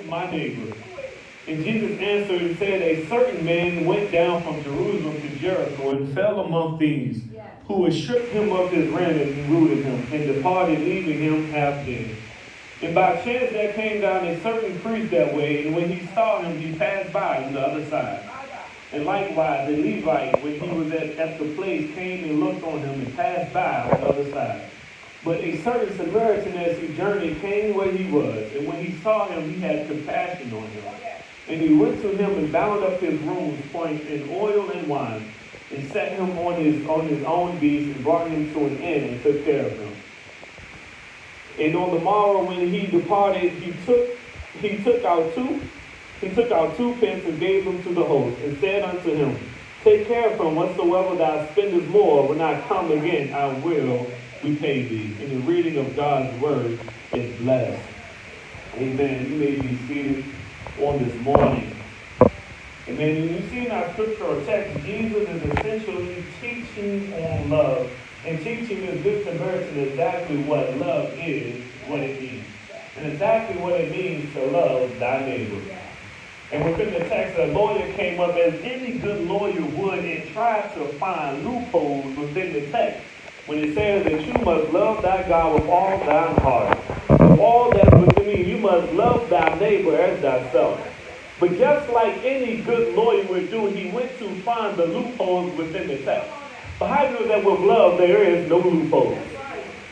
my neighbor? And Jesus answered and said, a certain man went down from Jerusalem to Jericho and fell among thieves, who would strip him of his raiment and rooted him, and departed, leaving him half dead. And by chance there came down a certain priest that way, and when he saw him, he passed by on the other side. And likewise, a Levite, when he was at the place, came and looked on him and passed by on the other side. But a certain Samaritan, as he journeyed, came where he was, and when he saw him, he had compassion on him. And he went to him and bound up his wounds, pouring in oil and wine, and set him on his own beast, and brought him to an inn, and took care of him. And on the morrow, when he departed, he took out two pence and gave them to the host, and said unto him, take care of him, whatsoever thou spendest more, when I come again, I will repay thee. And the reading of God's word is blessed. Amen. You may be seated on this morning. Amen. And you see in our scriptural text, Jesus is essentially teaching on love, and teaching this Good Samaritan exactly what love is, what it means, and exactly what it means to love thy neighbor. And within the text, a lawyer came up, as any good lawyer would, and tried to find loopholes within the text when it says that you must love thy God with all thine heart, with all that's within you. You must love thy neighbor as thyself. But just like any good lawyer would do, he went to find the loopholes within the text. But how do you know that with love there is no loopholes?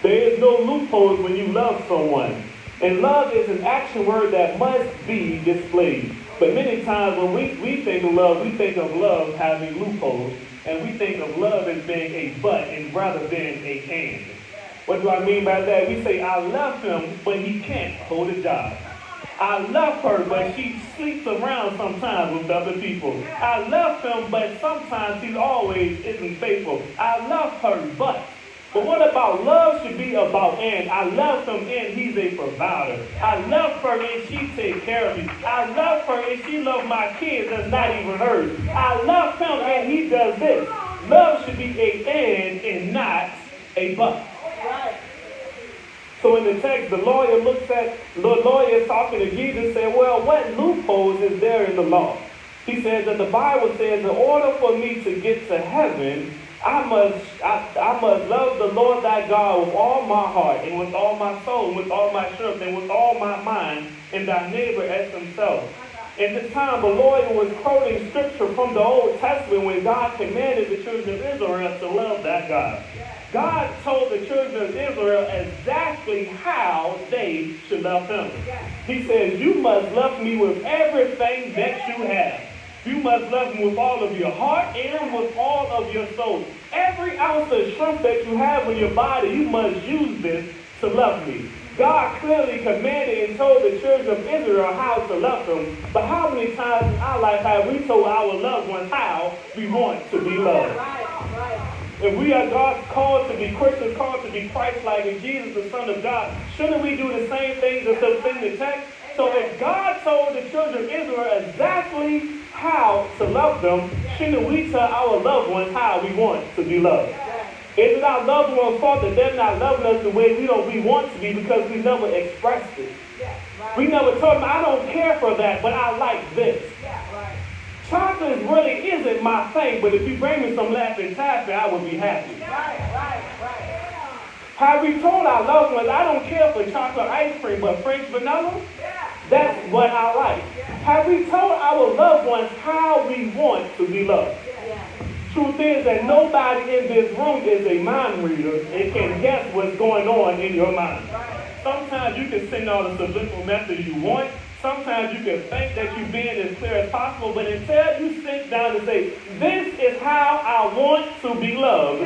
There is no loopholes when you love someone. And love is an action word that must be displayed. But many times when we think of love, we think of love having loopholes. And we think of love as being a but and rather than a and. What do I mean by that? We say, I love him, but he can't hold a job. I love her, but she sleeps around sometimes with other people. I love him, but sometimes he always isn't faithful. I love her, but what about love should be about and? I love him and he's a provider. I love her and she takes care of me. I love her and she loves my kids that's not even hers. I love him and he does this. Love should be a and not a but. So in the text, the lawyer is talking to Jesus and said, well, what loopholes is there in the law? He says that the Bible says in order for me to get to heaven, I must love the Lord thy God with all my heart and with all my soul, and with all my strength, and with all my mind, and thy neighbor as himself. At this time, the lawyer was quoting scripture from the Old Testament when God commanded the children of Israel to love that God. God told the children of Israel exactly how they should love him. He says, you must love me with everything that you have. You must love him with all of your heart and with all of your soul. Every ounce of strength that you have in your body, you must use this to love me. God clearly commanded and told the children of Israel how to love him. But how many times in our life have we told our loved ones how we want to be loved? If we are God called to be Christians, called to be Christ-like, and Jesus the Son of God, shouldn't we do the same things as in the text? So if God told the children of Israel exactly how to love them, shouldn't we tell our loved ones how we want to be loved? Is it our loved ones' fault that they're not loving us the way we want to be because we never expressed it? We never told them, I don't care for that, but I like this. Chocolate really isn't my thing, but if you bring me some Laffy Taffy, I would be happy. Have we told our loved ones, I don't care for chocolate ice cream, but French vanilla? That's what I like. Have we told our loved ones how we want to be loved? Truth is that nobody in this room is a mind reader and can guess what's going on in your mind. Sometimes you can send all the subliminal message you want. Sometimes you can think that you're being as clear as possible, but until you sit down and say, this is how I want to be loved,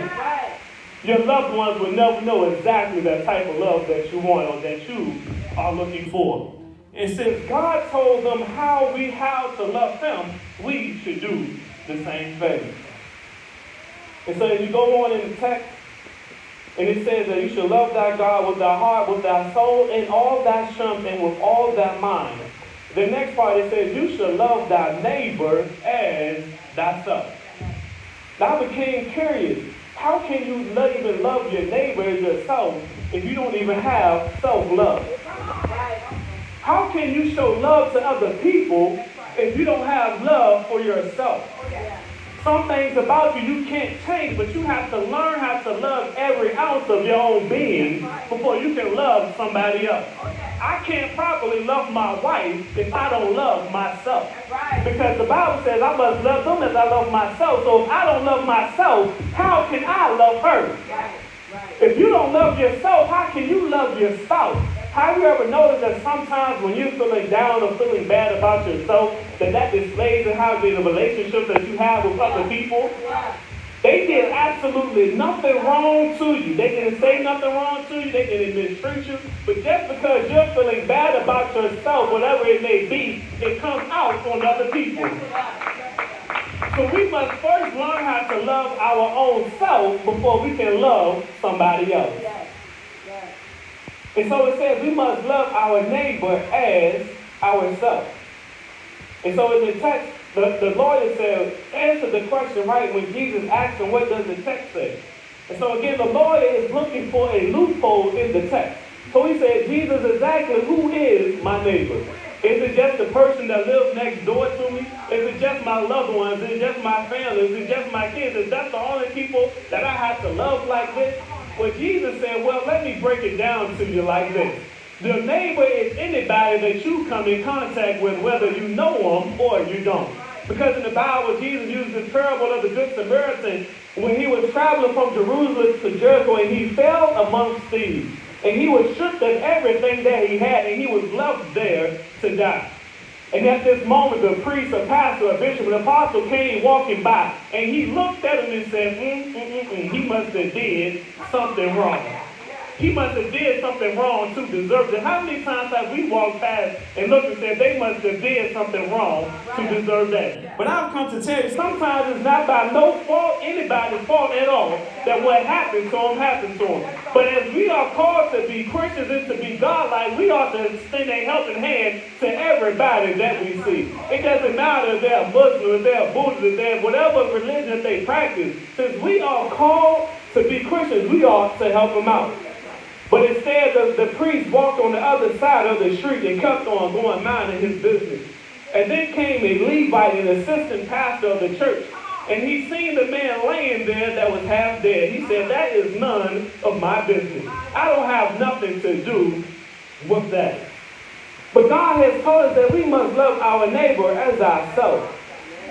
your loved ones will never know exactly the type of love that you want or that you are looking for. And since God told them how to love him, we should do the same thing. And so as you go on in the text, and it says that you should love thy God with thy heart, with thy soul, and all thy strength, and with all thy mind. The next part, it says you should love thy neighbor as thyself. Now I became curious. How can you even love your neighbor as yourself if you don't even have self-love? How can you show love to other people if you don't have love for yourself? Some things about you can't change, but you have to learn how to love every ounce of your own being before you can love somebody else. I can't properly love my wife if I don't love myself. Because the Bible says I must love them as I love myself. So if I don't love myself, how can I love her? If you don't love yourself, how can you love your spouse? Have you ever noticed that sometimes when you're feeling down or feeling bad about yourself, that displays in how the relationships that you have with other people? They did absolutely nothing wrong to you. They didn't say nothing wrong to you. They didn't mistreat you. But just because you're feeling bad about yourself, whatever it may be, it comes out on other people. So we must first learn how to love our own self before we can love somebody else. And so it says we must love our neighbor as ourselves. And so in the text, the lawyer said, answer the question right when Jesus asked him, what does the text say? And so again, the lawyer is looking for a loophole in the text. So he said, Jesus, exactly who is my neighbor? Is it just the person that lives next door to me? Is it just my loved ones? Is it just my family? Is it just my kids? Is that the only people that I have to love like this? Well, Jesus said, well, let me break it down to you like this. The neighbor is anybody that you come in contact with, whether you know them or you don't. Because in the Bible, Jesus used the parable of the Good Samaritan when he was traveling from Jerusalem to Jericho, and he fell amongst thieves. And he was stripped of everything that he had, and he was left there to die. And at this moment, the priest, a pastor, a bishop, an apostle came walking by, and he looked at him and said, he must have did something wrong. He must have did something wrong to deserve it. How many times have we walked past and looked and said they must have did something wrong to deserve that? But I've come to tell you, sometimes it's not by no fault, anybody's fault at all, that what happened to them happened to them. But as we are called to be Christians and to be godlike, we ought to extend a helping hand to everybody that we see. It doesn't matter if they're Muslim, if they're Buddhist, if they're whatever religion that they practice. Since we are called to be Christians, we ought to help them out. But instead, the priest walked on the other side of the street and kept on going minding his business. And then came a Levite, an assistant pastor of the church. And he seen the man laying there that was half dead. He said, that is none of my business. I don't have nothing to do with that. But God has told us that we must love our neighbor as ourselves.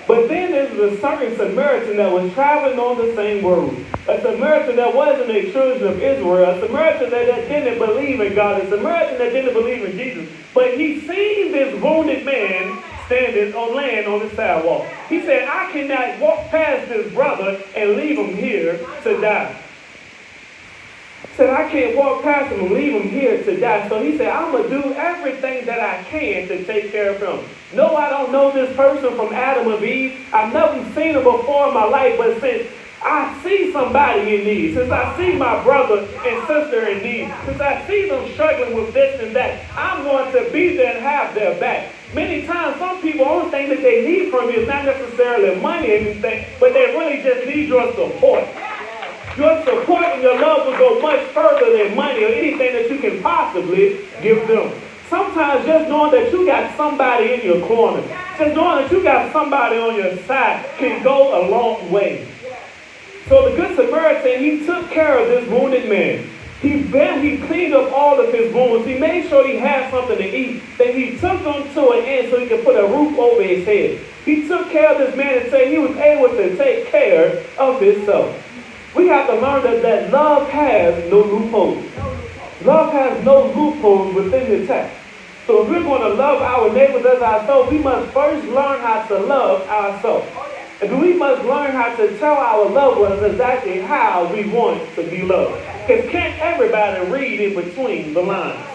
But then there's a certain Samaritan that was traveling on the same road. A Samaritan that wasn't a children of Israel. A Samaritan that didn't believe in God. A Samaritan that didn't believe in Jesus. But he seen this wounded man standing or laying on the sidewalk. He said, I cannot walk past this brother and leave him here to die. He said, I can't walk past him and leave him here to die. So he said, I'm going to do everything that I can to take care of him. No, I don't know this person from Adam or Eve. I've never seen him before in my life, but since I see somebody in need, since I see my brother and sister in need, since I see them struggling with this and that, I'm going to be there and have their back. Many times, some people, the only thing that they need from you is not necessarily money or anything, but they really just need your support. Your support and your love will go much further than money or anything that you can possibly give them. Sometimes just knowing that you got somebody in your corner, just knowing that you got somebody on your side can go a long way. So the Good Samaritan, he took care of this wounded man. He cleaned up all of his wounds. He made sure he had something to eat. Then he took him to an inn so he could put a roof over his head. He took care of this man and said he was able to take care of himself. We have to learn that love has no loopholes. Love has no loopholes within the text. So if we're going to love our neighbors as ourselves, we must first learn how to love ourselves. And we must learn how to tell our loved ones exactly how we want to be loved. Because can't everybody read in between the lines?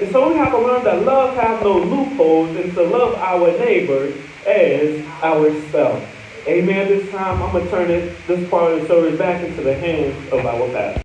And so we have to learn that love has no loopholes and to love our neighbors as ourselves. Amen. This time I'm going to turn this part of the service back into the hands of our pastor.